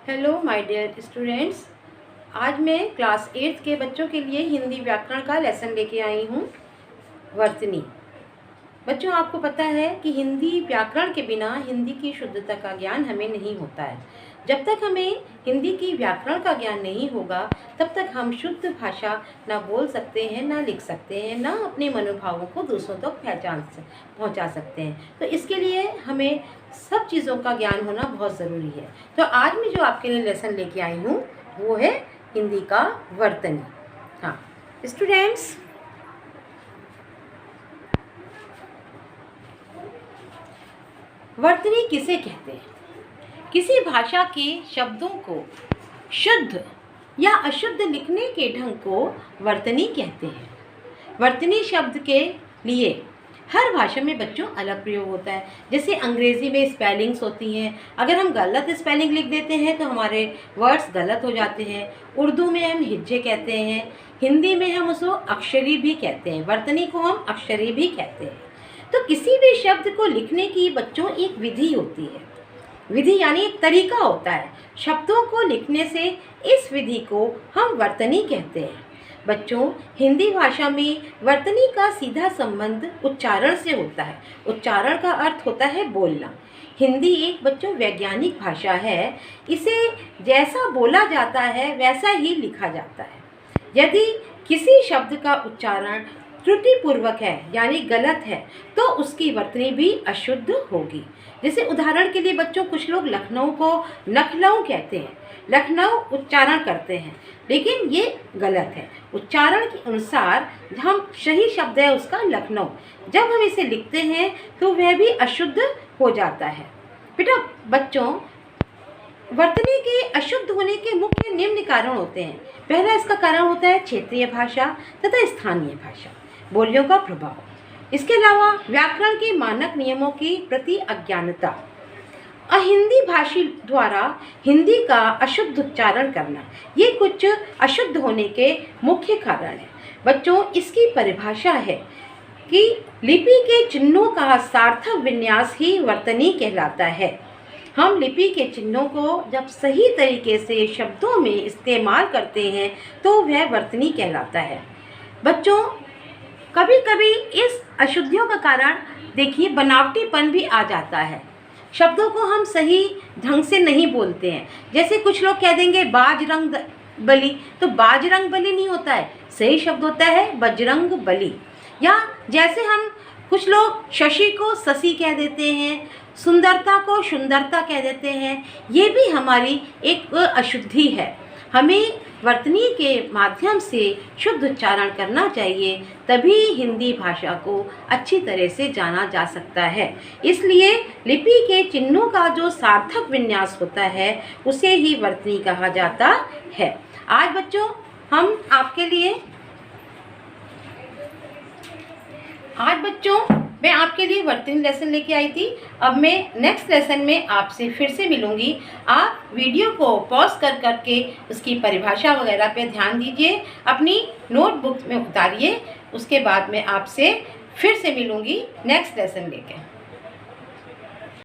Hello my dear students. आज मैं class 8 के बच्चों के लिए हिंदी व्याकरण का लेसन लेके आई हूँ, वर्तनी। बच्चों, आपको पता है कि हिंदी व्याकरण के बिना हिंदी की शुद्धता का ज्ञान हमें नहीं होता है। जब तक हमें हिंदी की व्याकरण का ज्ञान नहीं होगा तब तक हम शुद्ध भाषा ना बोल सकते हैं, ना लिख सकते हैं, ना अपने मनोभावों को दूसरों तक पहुंचा सकते हैं। तो इसके लिए हमें सब चीज़ों का ज्ञान होना बहुत ज़रूरी है। तो आज मैं जो आपके लिए लेसन लेके आई हूँ वो है हिंदी का वर्तनी। हाँ स्टूडेंट्स, वर्तनी किसे कहते हैं? किसी भाषा के शब्दों को शुद्ध या अशुद्ध लिखने के ढंग को वर्तनी कहते हैं। वर्तनी शब्द के लिए हर भाषा में बच्चों अलग प्रयोग होता है। जैसे अंग्रेज़ी में स्पेलिंग्स होती हैं, अगर हम गलत स्पेलिंग लिख देते हैं तो हमारे वर्ड्स गलत हो जाते हैं। उर्दू में हम हिज्जे कहते हैं, हिंदी में हम उसको अक्षरी भी कहते हैं, वर्तनी को हम अक्षरी भी कहते हैं। तो किसी भी शब्द को लिखने की बच्चों एक विधि होती है। विधि यानी एक तरीका होता है। शब्दों को लिखने से इस विधि को हम वर्तनी कहते हैं। बच्चों, हिंदी भाषा में वर्तनी का सीधा संबंध उच्चारण से होता है। उच्चारण का अर्थ होता है बोलना। हिंदी एक बच्चों वैज्ञानिक भाषा है। इसे जैसा बोला जाता है वैसा ही लिखा जाता है। यदि किसी शब्द का उच्चारण त्रुटिपूर्वक है यानी गलत है तो उसकी वर्तनी भी अशुद्ध होगी। जैसे उदाहरण के लिए बच्चों, कुछ लोग लखनऊ को लखनऊ कहते हैं, लखनऊ उच्चारण करते हैं, लेकिन ये गलत है। उच्चारण के अनुसार हम सही शब्द है उसका लखनऊ, जब हम इसे लिखते हैं तो वह भी अशुद्ध हो जाता है। बेटा बच्चों, वर्तनी के अशुद्ध होने के मुख्य निम्न कारण होते हैं। पहला इसका कारण होता है क्षेत्रीय भाषा तथा स्थानीय भाषा, बोलियों का प्रभाव। इसके अलावा व्याकरण के मानक नियमों की प्रति अज्ञानता, अहिंदी भाषी द्वारा हिंदी का अशुद्ध उच्चारण करना, ये कुछ अशुद्ध होने के मुख्य कारण हैं। बच्चों, इसकी परिभाषा है कि लिपि के चिन्हों का सार्थक विन्यास ही वर्तनी कहलाता है। हम लिपि के चिन्हों को जब सही तरीके से शब्दों में इस्तेमाल करते हैं तो वह वर्तनी कहलाता है। बच्चों, कभी कभी इस अशुद्धियों का कारण देखिए बनावटीपन भी आ जाता है। शब्दों को हम सही ढंग से नहीं बोलते हैं। जैसे कुछ लोग कह देंगे बाजरंग बली, तो बाजरंग बली नहीं होता है, सही शब्द होता है बजरंग बली। या जैसे हम कुछ लोग शशि को शशि कह देते हैं, सुंदरता को सुंदरता कह देते हैं, ये भी हमारी एक अशुद्धि है। हमें वर्तनी के माध्यम से शुद्ध उच्चारण करना चाहिए, तभी हिंदी भाषा को अच्छी तरह से जाना जा सकता है। इसलिए लिपि के चिन्हों का जो सार्थक विन्यास होता है उसे ही वर्तनी कहा जाता है। आज बच्चों मैं आपके लिए वर्तनी लेसन लेके आई थी। अब मैं नेक्स्ट लेसन में आपसे फिर से मिलूंगी। आप वीडियो को पॉज करके उसकी परिभाषा वगैरह पे ध्यान दीजिए, अपनी नोटबुक में उतारिए। उसके बाद मैं आपसे फिर से मिलूंगी नेक्स्ट लेसन लेके।